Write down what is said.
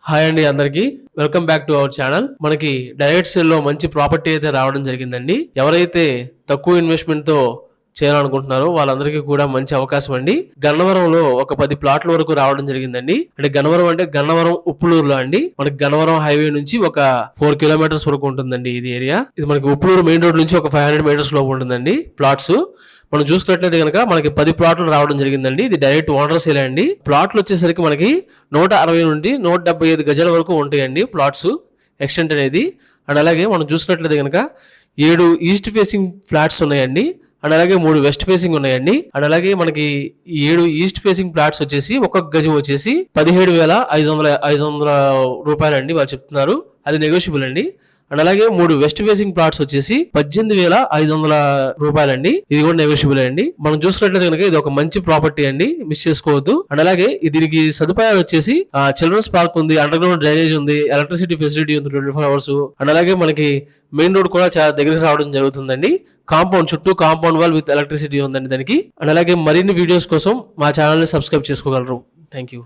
Hi అండి అందరికి welcome back to our channel. మనకి డైరెక్ట్ సేల్ లో మంచి ప్రాపర్టీ అయితే రావడం జరిగిందండి. ఎవరైతే తక్కువ ఇన్వెస్ట్మెంట్ తో చేయాలనుకుంటున్నారో వాళ్ళందరికీ కూడా మంచి అవకాశం అండి. గన్నవరంలో ఒక 10 ప్లాట్ల వరకు రావడం జరిగిందండి. అంటే గన్నవరం అంటే గన్నవరం ఉప్పులూరులో అండి. మనకి గన్నవరం హైవే నుంచి ఒక 4 కిలోమీటర్స్ వరకు ఉంటుందండి ఇది ఏరియా. ఇది మనకి ఉప్పులూరు మెయిన్ రోడ్ నుంచి ఒక 500 మీటర్స్ లోపు ఉంటుందండి ప్లాట్స్. మనం చూసుకున్నట్లయితే కనుక మనకి 10 ప్లాట్లు రావడం జరిగిందండి. ఇది డైరెక్ట్ ఓనర్ సేల్ అండి. ప్లాట్లు వచ్చేసరికి మనకి 160 నుండి 175 గజాల వరకు ఉంటాయండి ప్లాట్స్ ఎక్స్టెంట్ అనేది. అండ్ అలాగే మనం చూసుకున్నట్లయితే కనుక 7 ఈస్ట్ ఫేసింగ్ ఫ్లాట్స్ ఉన్నాయండి. అండ్ అలాగే 3 వెస్ట్ ఫేసింగ్ ఉన్నాయండి. అండ్ అలాగే మనకి 7 ఈస్ట్ ఫేసింగ్ ఫ్లాట్స్ వచ్చేసి ఒక్కొక్క గజం వచ్చేసి 17,500 రూపాయలండి వాళ్ళు చెప్తున్నారు. అది నెగోషియబుల్ అండి. అండ్ అలాగే 3 వెస్ట్ ఫేసింగ్ ప్లాట్స్ వచ్చేసి 18,500 రూపాయలండి. ఇది కూడా నెగోషియబుల్ అండి. మనం చూసుకున్నట్లయితే కనుక ఇది ఒక మంచి ప్రాపర్టీ అండి, మిస్ చేసుకోవద్దు. అండ్ అలాగే దీనికి సదుపాయాలు వచ్చేసి చిల్డ్రన్స్ పార్క్ ఉంది, అండర్ గ్రౌండ్ డ్రైనేజ్ ఉంది, ఎలక్ట్రిసిటీ ఫెసిలిటీ ఉంది 24 అవర్స్. అండ్ అలాగే మనకి మెయిన్ రోడ్ కూడా చాలా దగ్గరికి రావడం జరుగుతుందండి. కాంపౌండ్ చుట్టూ కాంపౌండ్ వాల్ విత్ ఎలక్ట్రిసిటీ ఉందండి దానికి. అండ్ అలాగే మరిన్ని వీడియోస్ కోసం మా ఛానల్ ని సబ్స్క్రైబ్ చేసుకోగలరు. Thank you.